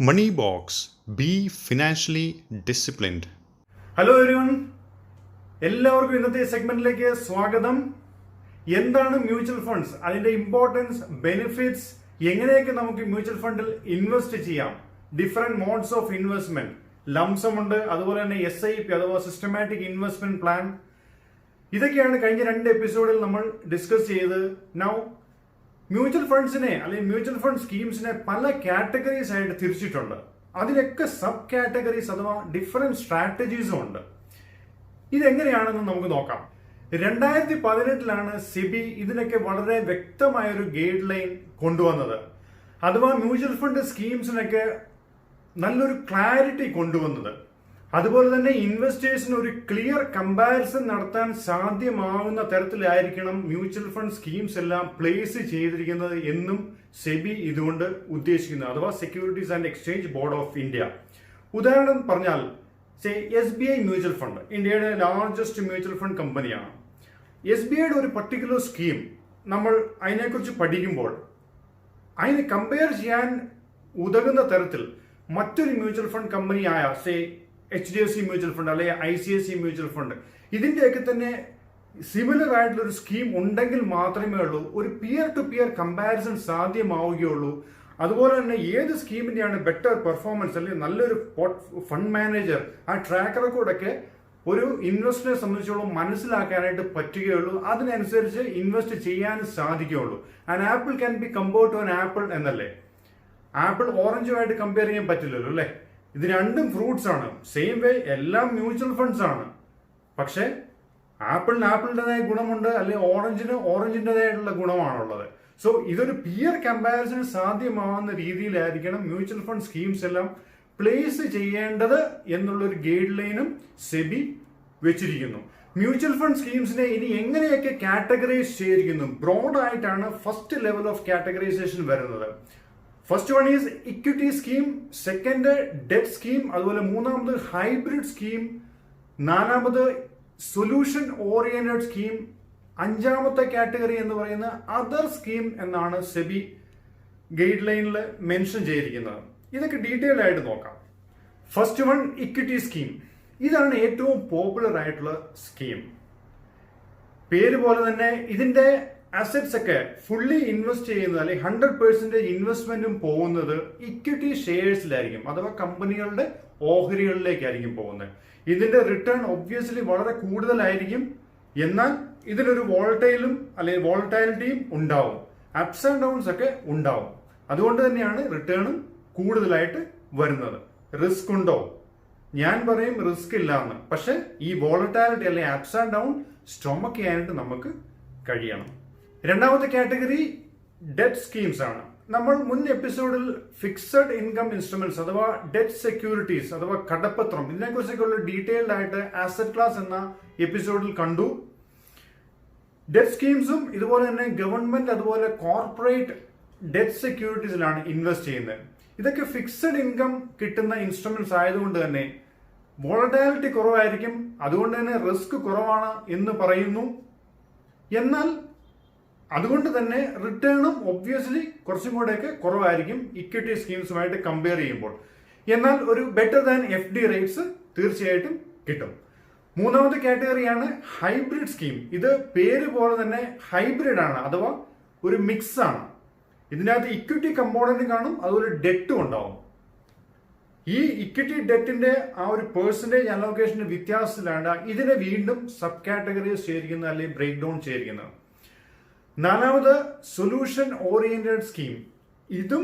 Money Box. Be financially disciplined. Hello everyone, എല്ലാവർക്കും ഇന്നത്തെ സെഗ്മെന്റിലേക്ക് സ്വാഗതം. എന്താണ് മ്യൂച്വൽ ഫണ്ട്സ്, അതിന്റെ ഇമ്പോർട്ടൻസ്, ബെനിഫിറ്റ്സ്, എങ്ങനെയൊക്കെ നമുക്ക് മ്യൂച്വൽ ഫണ്ടിൽ ഇൻവെസ്റ്റ് ചെയ്യാം, different modes of investment, lump sum ഉണ്ട്, അതുപോലെ തന്നെ SIP അഥവാ സിസ്റ്റമാറ്റിക് ഇൻവെസ്റ്റ്മെന്റ് പ്ലാൻ. ഇതൊക്കെയാണ് കഴിഞ്ഞ 2 എപ്പിസോഡിൽ നമ്മൾ ഡിസ്കസ് ചെയ്തത്. നൗ മ്യൂച്വൽ ഫണ്ട്സിനെ അല്ലെങ്കിൽ മ്യൂച്വൽ ഫണ്ട് സ്കീംസിനെ പല കാറ്റഗറീസ് ആയിട്ട് തിരിച്ചിട്ടുണ്ട്. അതിലൊക്കെ സബ് കാറ്റഗറീസ് അഥവാ ഡിഫറെന്റ് സ്ട്രാറ്റജീസും ഉണ്ട്. ഇതെങ്ങനെയാണെന്ന് നമുക്ക് നോക്കാം. 2018 സെബി ഇതിനൊക്കെ വളരെ വ്യക്തമായൊരു ഗൈഡ് ലൈൻ കൊണ്ടുവന്നത്. അഥവാ മ്യൂച്വൽ ഫണ്ട് സ്കീംസിനൊക്കെ നല്ലൊരു ക്ലാരിറ്റി കൊണ്ടുവന്നത്. അതുപോലെ തന്നെ ഇൻവെസ്റ്റേഴ്സിന് ഒരു ക്ലിയർ കമ്പാരിസൺ നടത്താൻ സാധ്യമാവുന്ന തരത്തിലായിരിക്കണം മ്യൂച്വൽ ഫണ്ട് സ്കീംസ് എല്ലാം പ്ലേസ് ചെയ്തിരിക്കുന്നത് എന്നും സെബി ഇതുകൊണ്ട് ഉദ്ദേശിക്കുന്നത്, അഥവാ securities and exchange board of India. ഉദാഹരണം പറഞ്ഞാൽ SBI മ്യൂച്വൽ ഫണ്ട് ഇന്ത്യയുടെ ലാർജസ്റ്റ് മ്യൂച്വൽ ഫണ്ട് കമ്പനിയാണ്. SBIയുടെ ഒരു പർട്ടിക്കുലർ സ്കീം നമ്മൾ അതിനെക്കുറിച്ച് പഠിക്കുമ്പോൾ അതിനെ കമ്പയർ ചെയ്യാൻ ഉതകുന്ന തരത്തിൽ മറ്റൊരു മ്യൂച്വൽ ഫണ്ട് കമ്പനിയായ HDFC മ്യൂച്വൽ ഫണ്ട് അല്ലെങ്കിൽ ICICI മ്യൂച്വൽ ഫണ്ട് ഇതിന്റെയൊക്കെ തന്നെ സിമിലർ ആയിട്ടുള്ള ഒരു സ്കീം ഉണ്ടെങ്കിൽ മാത്രമേ ഉള്ളൂ ഒരു പിയർ ടു പിയർ കമ്പാരിസൺ സാധ്യമാവുകയുള്ളൂ. അതുപോലെ തന്നെ ഏത് സ്കീമിന്റെയാണ് ബെറ്റർ പെർഫോമൻസ് അല്ലെങ്കിൽ നല്ലൊരു ഫണ്ട് മാനേജർ, ആ ട്രാക്ക് റെക്കോർഡൊക്കെ ഒരു ഇൻവെസ്റ്ററെ സംബന്ധിച്ചോളം മനസ്സിലാക്കാനായിട്ട് പറ്റുകയുള്ളൂ. അതിനനുസരിച്ച് ഇൻവെസ്റ്റ് ചെയ്യാൻ സാധിക്കുകയുള്ളൂ. And apple can be compare to an apple എന്നല്ലേ. ആപ്പിൾ ഓറഞ്ചുമായിട്ട് കമ്പയർ ചെയ്യാൻ പറ്റില്ലല്ലോ അല്ലേ. ഇത് രണ്ടും ഫ്രൂട്ട്സ് ആണ്. സെയിം വേ എല്ലാം മ്യൂച്വൽ ഫണ്ട്സ് ആണ്. പക്ഷെ ആപ്പിളിന് ആപ്പിളിൻ്റെതായ ഗുണമുണ്ട്, അല്ലെങ്കിൽ ഓറഞ്ചിന് ഓറഞ്ചിൻ്റെതായിട്ടുള്ള ഗുണമാണുള്ളത്. സോ ഇതൊരു പിയർ കമ്പാരിസൺ സാധ്യമാവുന്ന രീതിയിലായിരിക്കണം മ്യൂച്വൽ ഫണ്ട് സ്കീംസ് എല്ലാം പ്ലേസ് ചെയ്യേണ്ടത് എന്നുള്ളൊരു ഗൈഡ് ലൈനും സെബി വെച്ചിരിക്കുന്നു. മ്യൂച്വൽ ഫണ്ട് സ്കീംസിനെ ഇനി എങ്ങനെയൊക്കെ കാറ്റഗറൈസ് ചെയ്തിരിക്കുന്നു, ബ്രോഡായിട്ടാണ് ഫസ്റ്റ് ലെവൽ ഓഫ് കാറ്റഗറൈസേഷൻ വരുന്നത്. First one is equity scheme, second debt scheme, അതുപോലെ മൂന്നാമത് ഹൈബ്രിഡ് സ്കീം, നാലാമത് സൊല്യൂഷൻ ഓറിയന്റഡ് സ്കീം, അഞ്ചാമത്തെ കാറ്റഗറി എന്ന് പറയുന്ന അതർ സ്കീം എന്നാണ് സെബി ഗൈഡ് ലൈനിൽ മെൻഷൻ ചെയ്തിരിക്കുന്നത്. ഇതൊക്കെ ഡീറ്റെയിൽ ആയിട്ട് നോക്കാം. First one equity scheme. ഇതാണ് ഏറ്റവും പോപ്പുലർ ആയിട്ടുള്ള സ്കീം. പേര് പോലെ തന്നെ ഇതിന്റെ അസറ്റ്സ് ഒക്കെ ഫുള്ളി ഇൻവെസ്റ്റ് ചെയ്യുന്നത് അല്ലെങ്കിൽ 100% ഇൻവെസ്റ്റ്മെന്റും പോകുന്നത് ഇക്വിറ്റി ഷെയർസിലായിരിക്കും, അഥവാ കമ്പനികളുടെ ഓഹരികളിലേക്കായിരിക്കും പോകുന്നത്. ഇതിന്റെ റിട്ടേൺ ഒബ്വിയസ്ലി വളരെ കൂടുതലായിരിക്കും. എന്നാൽ ഇതിലൊരു വോളറ്റൈലും അല്ലെങ്കിൽ വോളറ്റാലിറ്റിയും ഉണ്ടാവും, അപ്സ് ആൻഡ് ഡൗൺസ് ഒക്കെ ഉണ്ടാവും. അതുകൊണ്ട് തന്നെയാണ് റിട്ടേണും കൂടുതലായിട്ട് വരുന്നത്. റിസ്ക് ഉണ്ടോ? ഞാൻ പറയും റിസ്ക് ഇല്ല എന്ന്. പക്ഷെ ഈ വോളറ്റാലിറ്റി അല്ലെങ്കിൽ അപ്സ് ആൻഡ് ഡൗൺ സ്റ്റൊമക്ക് ചെയ്യാനായിട്ട് നമുക്ക് കഴിയണം. രണ്ടാമത്തെ കാറ്റഗറി ഡെറ്റ് സ്കീംസ് ആണ്. നമ്മൾ മുൻ എപ്പിസോഡിൽ ഫിക്സഡ് ഇൻകം ഇൻസ്ട്രുമെന്റ്സ് അഥവാ ഡെറ്റ് സെക്യൂരിറ്റീസ് അഥവാ കടപ്പത്രം ഇതിനെക്കുറിച്ചൊക്കെയുള്ള ഡീറ്റെയിൽഡ് ആയിട്ട് ആസറ്റ് ക്ലാസ് എന്ന എപ്പിസോഡിൽ കണ്ടു. ഡെറ്റ് സ്കീംസും ഇതുപോലെ തന്നെ ഗവൺമെന്റ് അതുപോലെ കോർപ്പറേറ്റ് ഡെറ്റ് സെക്യൂരിറ്റീസിലാണ് ഇൻവെസ്റ്റ് ചെയ്യുന്നത്. ഇതൊക്കെ ഫിക്സഡ് ഇൻകം കിട്ടുന്ന ഇൻസ്ട്രുമെന്റ്സ് ആയതുകൊണ്ട് തന്നെ വോളറ്റാലിറ്റി കുറവായിരിക്കും, അതുകൊണ്ട് തന്നെ റിസ്ക് കുറവാണ് എന്ന് പറയുന്നു. എന്നാൽ അതുകൊണ്ട് തന്നെ റിട്ടേണും ഒബ്വിയസ്ലി കുറച്ചും കൂടെയൊക്കെ കുറവായിരിക്കും ഇക്വിറ്റി സ്കീംസുമായിട്ട് കമ്പയർ ചെയ്യുമ്പോൾ. എന്നാൽ ഒരു ബെറ്റർ ദാൻ FD റേറ്റ്സ് തീർച്ചയായിട്ടും കിട്ടും. മൂന്നാമത്തെ കാറ്റഗറിയാണ് ഹൈബ്രിഡ് സ്കീം. ഇത് പേര് പോലെ തന്നെ ഹൈബ്രിഡ് ആണ്, അഥവാ ഒരു മിക്സ് ആണ്. ഇതിനകത്ത് ഇക്വിറ്റി കമ്പോണന്റ് കാണും, അതുപോലെ ഡെറ്റും ഉണ്ടാവും. ഈ ഇക്വിറ്റി ഡെറ്റിന്റെ ആ ഒരു പെർസെന്റേജ് അലോക്കേഷന്റെ വ്യത്യാസത്തിലാണ് ഇതിനെ വീണ്ടും സബ് കാറ്റഗറീസ് ചെയ്തിരിക്കുന്നത് അല്ലെങ്കിൽ ബ്രേക്ക് ഡൗൺ ചെയ്തിരിക്കുന്നത്. നാലാമത് സൊല്യൂഷൻ ഓറിയന്റഡ് സ്കീം. ഇതും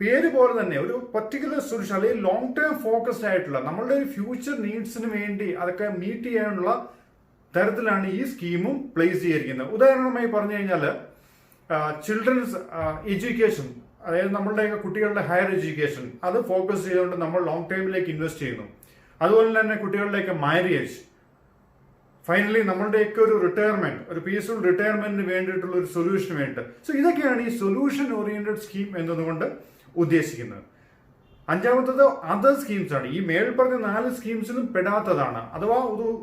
പേര് പോലെ തന്നെ ഒരു പർട്ടിക്കുലർ സൊല്യൂഷൻ അല്ലെങ്കിൽ ലോങ് ടേം ഫോക്കസ്ഡ് ആയിട്ടുള്ള നമ്മളുടെ ഒരു ഫ്യൂച്ചർ നീഡ്സിന് വേണ്ടി അതൊക്കെ മീറ്റ് ചെയ്യാനുള്ള തരത്തിലാണ് ഈ സ്കീമും പ്ലേസ് ചെയ്തിരിക്കുന്നത്. ഉദാഹരണമായി പറഞ്ഞു കഴിഞ്ഞാൽ ചിൽഡ്രൻസ് എഡ്യൂക്കേഷൻ, അതായത് നമ്മളുടെ കുട്ടികളുടെ ഹയർ എഡ്യൂക്കേഷൻ, അത് ഫോക്കസ് ചെയ്തുകൊണ്ട് നമ്മൾ ലോങ് ടൈമിലേക്ക് ഇൻവെസ്റ്റ് ചെയ്യുന്നു. അതുപോലെ തന്നെ കുട്ടികളുടെയൊക്കെ മാരേജ്, ഫൈനലി നമ്മളുടെയൊക്കെ ഒരു റിട്ടയർമെന്റ്, ഒരു പീസ്ഫുൾ റിട്ടയർമെന്റിന് വേണ്ടിയിട്ടുള്ള ഒരു സൊല്യൂഷന് വേണ്ടി. സോ ഇതൊക്കെയാണ് ഈ സൊല്യൂഷൻ ഓറിയന്റഡ് സ്കീം എന്നതുകൊണ്ട് ഉദ്ദേശിക്കുന്നത്. അഞ്ചാമത്തത് അതർ സ്കീംസ് ആണ്. ഈ മേൽ പറഞ്ഞ 4 സ്കീംസിലും പെടാത്തതാണ്. അഥവാ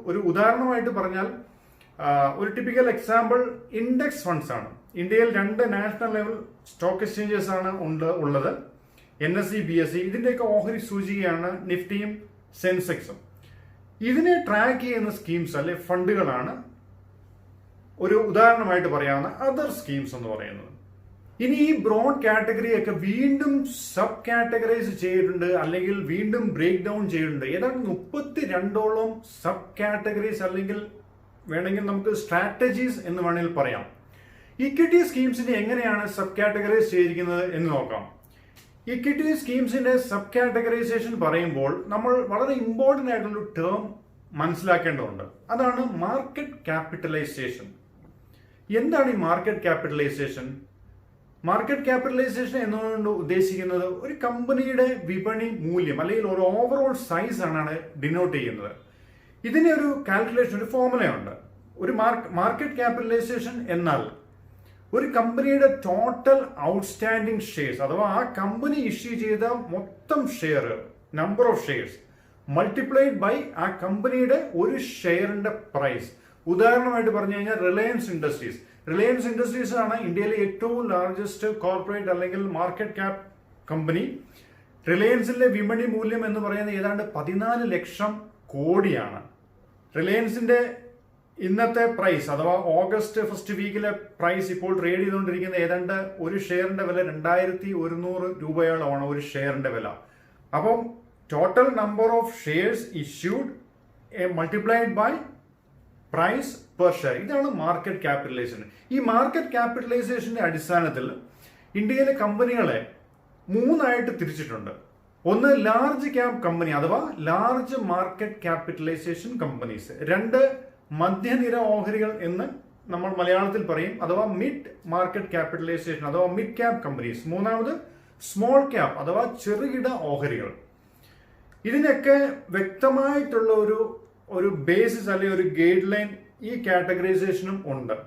ഒരു ഉദാഹരണമായിട്ട് പറഞ്ഞാൽ ഒരു ടിപ്പിക്കൽ എക്സാമ്പിൾ ഇൻഡെക്സ് ഫണ്ട്സ് ആണ്. ഇന്ത്യയിൽ 2 നാഷണൽ ലെവൽ സ്റ്റോക്ക് എക്സ്ചേഞ്ചസ് ആണ് ഉള്ളത്. NSE BSE ഇതിന്റെയൊക്കെ ഓഹരി സൂചികയാണ് നിഫ്റ്റിയും സെൻസെക്സും. ഇതിനെ ട്രാക്ക് ചെയ്യുന്ന സ്കീംസ് അല്ലെ ഫണ്ടുകളാണ് ഒരു ഉദാഹരണമായിട്ട് പറയാവുന്ന അതർ സ്കീംസ് എന്ന് പറയുന്നത്. ഇനി ഈ ബ്രോഡ് കാറ്റഗറിയൊക്കെ വീണ്ടും സബ് കാറ്റഗറൈസ് ചെയ്തിട്ടുണ്ട്, അല്ലെങ്കിൽ വീണ്ടും ബ്രേക്ക് ഡൗൺ ചെയ്തിട്ടുണ്ട്. ഏതാണ്ട് 32ഓളം സബ് കാറ്റഗറീസ് അല്ലെങ്കിൽ വേണമെങ്കിൽ നമുക്ക് സ്ട്രാറ്റജീസ് എന്ന് വേണമെങ്കിൽ പറയാം. ഇക്വിറ്റി സ്കീംസിനെ എങ്ങനെയാണ് സബ് കാറ്റഗറൈസ് ചെയ്തിരിക്കുന്നത് എന്ന് നോക്കാം. ഇക്വിറ്റി സ്കീംസിന്റെ സബ് കാറ്റഗറൈസേഷൻ പറയുമ്പോൾ നമ്മൾ വളരെ ഇമ്പോർട്ടന്റ് ആയിട്ടുള്ള ടേം മനസ്സിലാക്കേണ്ടതുണ്ട്. അതാണ് മാർക്കറ്റ് ക്യാപിറ്റലൈസേഷൻ. എന്താണ് ഈ മാർക്കറ്റ് ക്യാപിറ്റലൈസേഷൻ? മാർക്കറ്റ് ക്യാപിറ്റലൈസേഷൻ എന്നുകൊണ്ട് ഉദ്ദേശിക്കുന്നത് ഒരു കമ്പനിയുടെ വിപണി മൂല്യം അല്ലെങ്കിൽ ഒരു ഓവറോൾ സൈസ് ആണ് ഡിനോട്ട് ചെയ്യുന്നത്. ഇതിന് ഒരു കാൽക്കുലേഷൻ, ഒരു ഫോർമുലയുണ്ട്. ഒരു മാർക്കറ്റ് ക്യാപിറ്റലൈസേഷൻ എന്നാൽ ഒരു കമ്പനിയുടെ ടോട്ടൽ ഔട്ട്സ്റ്റാൻഡിംഗ് ഷെയർസ് അഥവാ ആ കമ്പനി ഇഷ്യൂ ചെയ്ത മൊത്തം share, number of shares multiplied by ആ കമ്പനിയുടെ ഒരു ഷെയറിന്റെ പ്രൈസ്. ഉദാഹരണമായിട്ട് പറഞ്ഞു കഴിഞ്ഞാൽ റിലയൻസ് ഇൻഡസ്ട്രീസ് ആണ് ഇന്ത്യയിലെ ഏറ്റവും ലാർജസ്റ്റ് കോർപ്പറേറ്റ് അല്ലെങ്കിൽ മാർക്കറ്റ് ക്യാപ് കമ്പനി. റിലയൻസിന്റെ വിപണി മൂല്യം എന്ന് പറയുന്നത് ഏതാണ്ട് 14 ലക്ഷം കോടിയാണ്. റിലയൻസിന്റെ ഇന്നത്തെ പ്രൈസ് അഥവാ ഓഗസ്റ്റ് ഫസ്റ്റ് വീക്കിലെ പ്രൈസ് ഇപ്പോൾ ട്രേഡ് ചെയ്തുകൊണ്ടിരിക്കുന്ന ഏതാണ്ട് ഒരു ഷെയറിന്റെ വില 2100 രൂപയോളമാണ് ഒരു ഷെയറിന്റെ വില. അപ്പം total number of shares issued multiplied by price per share. ഇതാണ് മാർക്കറ്റ് ക്യാപിറ്റലൈസേഷൻ. ഈ മാർക്കറ്റ് ക്യാപിറ്റലൈസേഷന്റെ അടിസ്ഥാനത്തിൽ ഇന്ത്യയിലെ കമ്പനികളെ 3ആയിട്ട് തിരിച്ചിട്ടുണ്ട്. ഒന്ന് ലാർജ് ക്യാപ് കമ്പനി അഥവാ ലാർജ് മാർക്കറ്റ് ക്യാപിറ്റലൈസേഷൻ കമ്പനീസ്. 2 മധ്യനിര ഓഹരികൾ എന്ന് നമ്മൾ മലയാളത്തിൽ പറയും അഥവാ മിഡ് മാർക്കറ്റ് ക്യാപിറ്റലൈസേഷൻ അഥവാ മിഡ് ക്യാപ് കമ്പനീസ്. 3ാമത് സ്മോൾ ക്യാപ് അഥവാ ചെറുകിട ഓഹരികൾ. ഇതിനൊക്കെ വ്യക്തമായിട്ടുള്ള ഒരു ബേസിസ് അല്ലെങ്കിൽ ഒരു ഗൈഡ് ലൈൻ ഈ കാറ്റഗറൈസേഷനും ഉണ്ട്.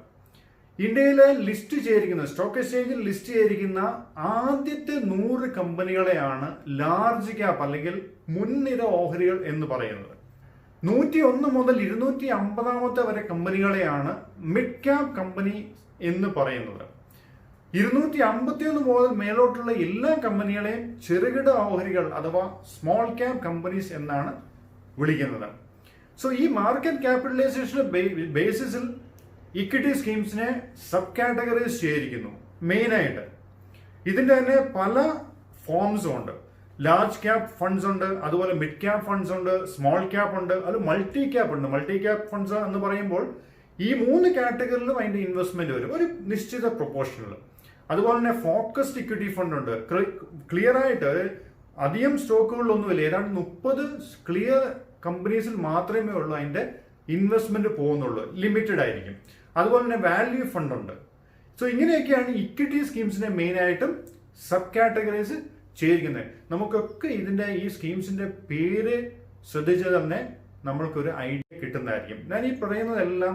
ഇന്ത്യയിലെ ലിസ്റ്റ് ചെയ്തിരിക്കുന്ന സ്റ്റോക്ക് എക്സ്ചേഞ്ചിൽ ലിസ്റ്റ് ചെയ്തിരിക്കുന്ന ആദ്യത്തെ 100 കമ്പനികളെയാണ് ലാർജ് ക്യാപ് അല്ലെങ്കിൽ മുൻനിര ഓഹരികൾ എന്ന് പറയുന്നത്. 101 മുതൽ 250 വരെ കമ്പനികളെയാണ് മിഡ് ക്യാപ് കമ്പനി എന്ന് പറയുന്നത്. 251 മുതൽ മേലോട്ടുള്ള എല്ലാ കമ്പനികളെയും ചെറുകിട ഓഹരികൾ അഥവാ സ്മോൾ ക്യാപ് കമ്പനീസ് എന്നാണ് വിളിക്കുന്നത്. സോ ഈ മാർക്കറ്റ് ക്യാപിറ്റലൈസേഷന്റെ ബേസിസിൽ ഇക്വിറ്റി സ്കീംസിനെ സബ് കാറ്റഗറൈസ് ചെയ്തിരിക്കുന്നു. മെയിനായിട്ട് ഇതിന്റെ തന്നെ പല ഫോംസും ഉണ്ട്. ലാർജ് ക്യാപ് ഫണ്ട്സ് ഉണ്ട്, അതുപോലെ മിഡ് ക്യാപ് ഫണ്ട്സ് ഉണ്ട്, സ്മോൾ ക്യാപ് ഉണ്ട്, അത് മൾട്ടി ക്യാപ് ഉണ്ട്. മൾട്ടി ക്യാപ് ഫണ്ട്സ് എന്ന് പറയുമ്പോൾ ഈ 3 കാറ്റഗറിയിലും അതിന്റെ ഇൻവെസ്റ്റ്മെന്റ് വരും ഒരു നിശ്ചിത പ്രൊപ്പോർഷനിൽ. അതുപോലെ തന്നെ ഫോക്കസ്ഡ് ഇക്വിറ്റി ഫണ്ട് ഉണ്ട്. ക്ലിയർ ആയിട്ട് അധികം സ്റ്റോക്കുകളിലൊന്നുമില്ല, ഏതാണ്ട് 30 ക്ലിയർ കമ്പനീസിൽ മാത്രമേ ഉള്ളൂ അതിന്റെ ഇൻവെസ്റ്റ്മെന്റ് പോകുന്നുള്ളൂ, ലിമിറ്റഡ് ആയിരിക്കും. അതുപോലെ തന്നെ വാല്യൂ ഫണ്ട് ഉണ്ട്. സോ ഇങ്ങനെയൊക്കെയാണ് ഇക്വിറ്റി സ്കീംസിനെ മെയിൻ ആയിട്ടും സബ് കാറ്റഗറൈസ് ചെയ്തിരിക്കുന്നത്. നമുക്കൊക്കെ ഈ സ്കീംസിന്റെ പേര് ശ്രദ്ധിച്ചാൽ തന്നെ നമ്മൾക്കൊരു ഐഡിയ കിട്ടുന്നതായിരിക്കും. ഞാൻ ഈ പറയുന്നതെല്ലാം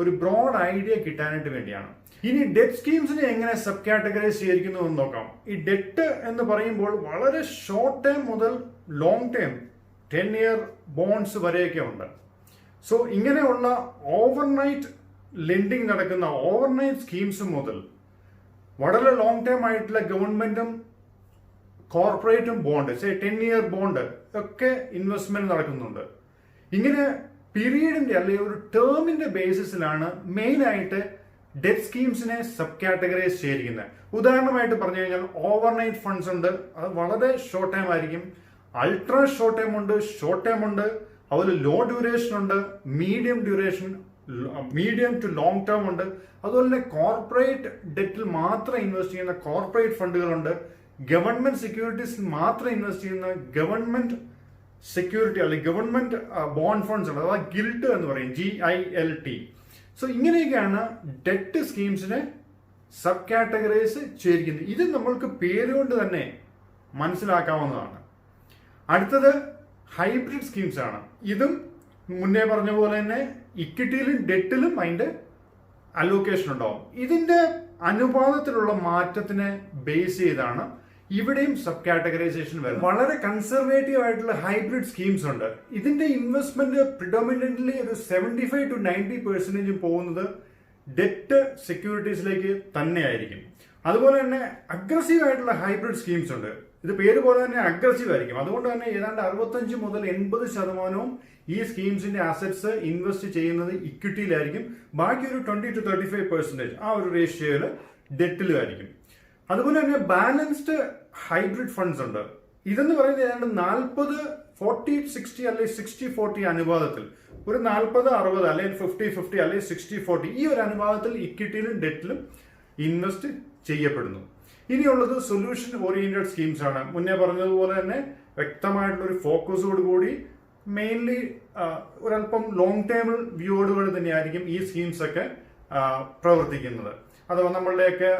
ഒരു ബ്രോഡ് ഐഡിയ കിട്ടാനായിട്ട് വേണ്ടിയാണ്. ഇനി ഡെറ്റ് സ്കീംസിനെ എങ്ങനെ സബ് കാറ്റഗറൈസ് ചെയ്തിരിക്കുന്നു എന്ന് നോക്കാം. ഈ ഡെറ്റ് എന്ന് പറയുമ്പോൾ വളരെ ഷോർട്ട് ടേം മുതൽ ലോങ് ടേം 10 ഇയർ ബോണ്ട്സ് വരെയൊക്കെ ഉണ്ട്. സോ ഇങ്ങനെയുള്ള ഓവർനൈറ്റ് ലെൻഡിങ് നടക്കുന്ന ഓവർനൈറ്റ് സ്കീംസ് മുതൽ വളരെ ലോങ് ടേം ആയിട്ടുള്ള ഗവൺമെന്റും കോർപ്പറേറ്റും ബോണ്ട് 10 ഇയർ ബോണ്ട് ഒക്കെ ഇൻവെസ്റ്റ്മെന്റ് നടക്കുന്നുണ്ട്. ഇങ്ങനെ പീരീഡിന്റെ അല്ലെങ്കിൽ ഒരു ടേമിന്റെ ബേസിസിലാണ് മെയിൻ ആയിട്ട് ഡെറ്റ് സ്കീംസിനെ സബ് കാറ്റഗറൈസ് ചെയ്തിരിക്കുന്നത്. ഉദാഹരണമായിട്ട് പറഞ്ഞു കഴിഞ്ഞാൽ ഓവർനൈറ്റ് ഫണ്ട്സ് ഉണ്ട്, അത് വളരെ ഷോർട്ട് ടൈം ആയിരിക്കും. അൾട്രാ ഷോർട്ട് ടൈം ഉണ്ട്, ഷോർട്ട് ടൈം ഉണ്ട്, അതുപോലെ ലോ ഡ്യൂറേഷൻ ഉണ്ട്, medium duration, medium to long term ഉണ്ട്. അതുപോലെ തന്നെ കോർപ്പറേറ്റ് ഡെറ്റിൽ മാത്രം ഇൻവെസ്റ്റ് ചെയ്യുന്ന കോർപ്പറേറ്റ് ഫണ്ടുകളുണ്ട്. ഗവൺമെന്റ് സെക്യൂരിറ്റീസിൽ മാത്രം ഇൻവെസ്റ്റ് ചെയ്യുന്ന ഗവൺമെന്റ് സെക്യൂരിറ്റി അല്ലെങ്കിൽ ഗവൺമെന്റ് ബോണ്ട് ഫണ്ട്സ് ഉണ്ട്, അഥവാ ഗിൽട്ട് എന്ന് പറയും, GILT. സോ ഇങ്ങനെയൊക്കെയാണ് ഡെറ്റ് സ്കീംസിനെ സബ് കാറ്റഗറൈസ് ചെയ്തിരിക്കുന്നത്. ഇത് നമ്മൾക്ക് പേരുകൊണ്ട് തന്നെ മനസ്സിലാക്കാവുന്നതാണ്. അടുത്തത് ഹൈബ്രിഡ് സ്കീംസ് ആണ്. ഇതും മുന്നേ പറഞ്ഞ പോലെ തന്നെ ഇക്വിറ്റിയിലും ഡെറ്റിലും അതിന്റെ അലോക്കേഷൻ ഉണ്ടാവും. ഇതിന്റെ അനുപാതത്തിലുള്ള മാറ്റത്തിനെ ബേസ് ചെയ്താണ് ഇവിടെയും സബ് കാറ്റഗറൈസേഷൻ വരുന്നത്. വളരെ കൺസർവേറ്റീവ് ആയിട്ടുള്ള ഹൈബ്രിഡ് സ്കീംസ് ഉണ്ട്. ഇതിന്റെ ഇൻവെസ്റ്റ്മെന്റ് പ്രിഡോമിനന്റ്ലി ഒരു 75 to 90% പോകുന്നത് ഡെറ്റ് സെക്യൂരിറ്റീസിലേക്ക് തന്നെയായിരിക്കും. അതുപോലെ തന്നെ അഗ്രസീവ് ആയിട്ടുള്ള ഹൈബ്രിഡ് സ്കീംസ് ഉണ്ട്. ഇത് പേര് പോലെ തന്നെ അഗ്രസീവ് ആയിരിക്കും. അതുകൊണ്ട് തന്നെ ഏതാണ്ട് 65 മുതൽ 80% ഈ സ്കീംസിന്റെ അസറ്റ്സ് ഇൻവെസ്റ്റ് ചെയ്യുന്നത് ഇക്വിറ്റിയിലായിരിക്കും. ബാക്കി ഒരു 20 to 35% ആ ഒരു റേഷ്യോയിൽ ഡെറ്റിലും ആയിരിക്കും. അതുപോലെ തന്നെ ബാലൻസ്ഡ് ഹൈബ്രിഡ് ഫണ്ട്സ് ഉണ്ട്. ഇതെന്ന് പറയുന്നത് ഏതാണ്ട് 40-40-60 അല്ലെങ്കിൽ 60-40 അനുപാതത്തിൽ, ഒരു 40-60 അല്ലെങ്കിൽ 50-50 അല്ലെങ്കിൽ 60-40 ഈ ഒരു അനുപാതത്തിൽ ഇക്വിറ്റിയിലും ഡെറ്റിലും ഇൻവെസ്റ്റ് ചെയ്യപ്പെടുന്നു. ഇനിയുള്ളത് സൊല്യൂഷൻ ഓറിയന്റഡ് സ്കീംസ് ആണ്. മുന്നേ പറഞ്ഞതുപോലെ തന്നെ വ്യക്തമായിട്ടുള്ള ഒരു ഫോക്കസോട് കൂടി മെയിൻലി ഒരല്പം ലോങ് ടേം വ്യൂയോടുകൂടി തന്നെയായിരിക്കും ഈ സ്കീംസ് ഒക്കെ പ്രവർത്തിക്കുന്നത്. അഥവാ നമ്മളുടെയൊക്കെ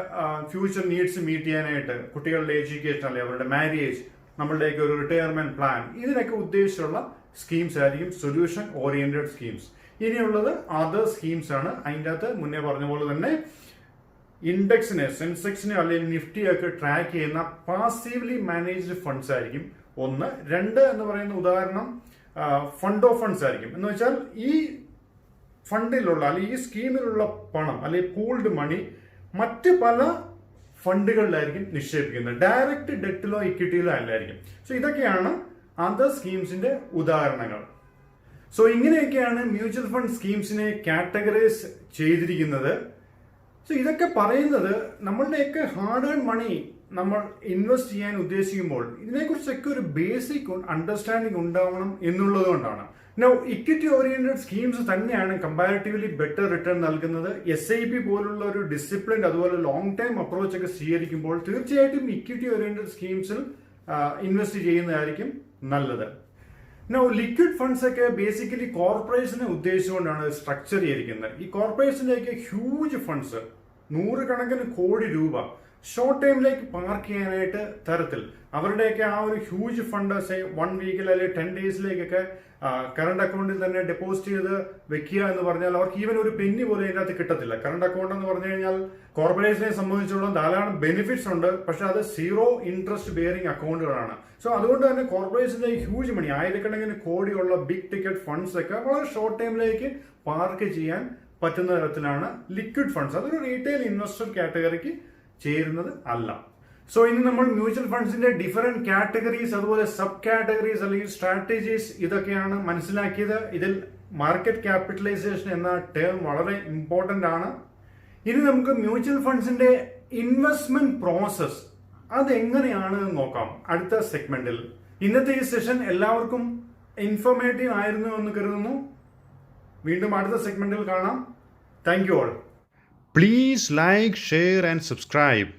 ഫ്യൂച്ചർ നീഡ്സ് മീറ്റ് ചെയ്യാനായിട്ട്, കുട്ടികളുടെ എഡ്യൂക്കേഷൻ അല്ലെങ്കിൽ അവരുടെ മാരേജ്, നമ്മളുടെയൊക്കെ ഒരു റിട്ടയർമെന്റ് പ്ലാൻ, ഇതിനൊക്കെ ഉദ്ദേശിച്ചുള്ള സ്കീംസ് ആയിരിക്കും സൊല്യൂഷൻ ഓറിയന്റഡ് സ്കീംസ്. ഇനിയുള്ളത് അതർ സ്കീംസ് ആണ്. അതിൻ്റെ അകത്ത് മുന്നേ പറഞ്ഞ പോലെ തന്നെ ഇൻഡെക്സിനെ, സെൻസെക്സിനെ അല്ലെങ്കിൽ നിഫ്റ്റിയൊക്കെ ട്രാക്ക് ചെയ്യുന്ന പാസീവ്ലി മാനേജ്ഡ് ഫണ്ട്സ് ആയിരിക്കും ഒന്ന്. രണ്ട് എന്ന് പറയുന്ന ഉദാഹരണം ഫണ്ട് ഓഫ് ഫണ്ട്സ് ആയിരിക്കും. എന്ന് വെച്ചാൽ ഈ ഫണ്ടിലുള്ള അല്ലെങ്കിൽ ഈ സ്കീമിലുള്ള പണം അല്ലെങ്കിൽ പൂൾഡ് മണി മറ്റ് പല ഫണ്ടുകളിലായിരിക്കും നിക്ഷേപിക്കുന്നത്. ഡയറക്റ്റ് ഡെറ്റിലോ ഇക്വിറ്റിയിലോ അല്ലായിരിക്കും. സോ ഇതൊക്കെയാണ് അതർ സ്കീംസിന്റെ ഉദാഹരണങ്ങൾ. സോ ഇങ്ങനെയൊക്കെയാണ് മ്യൂച്വൽ ഫണ്ട് സ്കീംസിനെ കാറ്റഗറൈസ് ചെയ്തിരിക്കുന്നത്. സോ ഇതൊക്കെ പറയുന്നത് നമ്മളുടെയൊക്കെ ഹാർഡ് ഏൺ മണി നമ്മൾ ഇൻവെസ്റ്റ് ചെയ്യാൻ ഉദ്ദേശിക്കുമ്പോൾ ഇതിനെക്കുറിച്ചൊക്കെ ഒരു ബേസിക് അണ്ടർസ്റ്റാൻഡിങ് ഉണ്ടാവണം എന്നുള്ളത് കൊണ്ടാണ്. നൗ ഇക്വിറ്റി ഓറിയന്റഡ് സ്കീംസ് തന്നെയാണ് കമ്പാരിറ്റീവ്ലി ബെറ്റർ റിട്ടേൺ നൽകുന്നത്. SIP പോലുള്ള ഒരു ഡിസിപ്ലിൻ അതുപോലെ ലോങ് ടൈം അപ്രോച്ച് ഒക്കെ സ്വീകരിക്കുമ്പോൾ തീർച്ചയായിട്ടും ഇക്വിറ്റി ഓറിയന്റഡ് സ്കീംസിൽ ഇൻവെസ്റ്റ് ചെയ്യുന്നതായിരിക്കും നല്ലത്. നൗ ലിക്വിഡ് ഫണ്ട്സ് ഒക്കെ ബേസിക്കലി കോർപ്പറേഷനെ ഉദ്ദേശിച്ചുകൊണ്ടാണ് സ്ട്രക്ചർ ചെയ്തിരിക്കുന്നത്. ഈ കോർപ്പറേഷനിലേക്ക് ഹ്യൂജ് ഫണ്ട്സ്, 100 കണക്കിന് കോടി രൂപ ഷോർട്ട് ടൈമിലേക്ക് പാർക്ക് ചെയ്യാനായിട്ട് തരത്തിൽ അവരുടെയൊക്കെ ആ ഒരു ഹ്യൂജ് ഫണ്ട് 1 വീക്കിൽ അല്ലെങ്കിൽ 10 ഡേയ്സിലേക്കൊക്കെ കറണ്ട് അക്കൗണ്ടിൽ തന്നെ ഡെപ്പോസിറ്റ് ചെയ്ത് വെക്കുക എന്ന് പറഞ്ഞാൽ അവർക്ക് ഈവൻ ഒരു പെന്നി പോലും അതിനകത്ത് കിട്ടത്തില്ല. കറണ്ട് അക്കൗണ്ട് എന്ന് പറഞ്ഞു കഴിഞ്ഞാൽ കോർപ്പറേഷനെ സംബന്ധിച്ചുള്ള ധാരാളം ബെനിഫിറ്റ്സ് ഉണ്ട്, പക്ഷെ അത് 0 ഇൻട്രസ്റ്റ് ബെയറിംഗ് അക്കൗണ്ടുകളാണ്. സോ അതുകൊണ്ട് തന്നെ കോർപ്പറേഷന്റെ ഹ്യൂജ് മണി, ആയിരക്കണക്കിന് കോടിയുള്ള ബിഗ് ടിക്കറ്റ് ഫണ്ട്സ് ഒക്കെ വളരെ ഷോർട്ട് ടൈമിലേക്ക് പാർക്ക് ചെയ്യാൻ പറ്റുന്ന തരത്തിലാണ് ലിക്വിഡ് ഫണ്ട്സ്. അതൊരു റീറ്റെയിൽ ഇൻവെസ്റ്റർ കാറ്റഗറിക്ക് ചേരുന്നത് അല്ല. സോ ഇനി നമ്മൾ മ്യൂച്വൽ ഫണ്ട്സിന്റെ ഡിഫറെന്റ് കാറ്റഗറീസ് അതുപോലെ സബ് കാറ്റഗറീസ് അല്ലെങ്കിൽ സ്ട്രാറ്റജീസ് ഇതൊക്കെയാണ് മനസ്സിലാക്കിയത്. ഇതിൽ മാർക്കറ്റ് ക്യാപിറ്റലൈസേഷൻ എന്ന ടേം വളരെ ഇമ്പോർട്ടന്റ് ആണ്. ഇനി നമുക്ക് മ്യൂച്വൽ ഫണ്ട്സിന്റെ ഇൻവെസ്റ്റ്മെന്റ് പ്രോസസ് അതെങ്ങനെയാണ് നോക്കാം അടുത്ത സെഗ്മെന്റിൽ. ഇന്നത്തെ ഈ സെഷൻ എല്ലാവർക്കും ഇൻഫോർമേറ്റീവ് ആയിരുന്നു എന്ന് കരുതുന്നു. വീണ്ടും അടുത്ത സെഗ്മെന്റിൽ കാണാം. Thank you all. Please like, share and subscribe.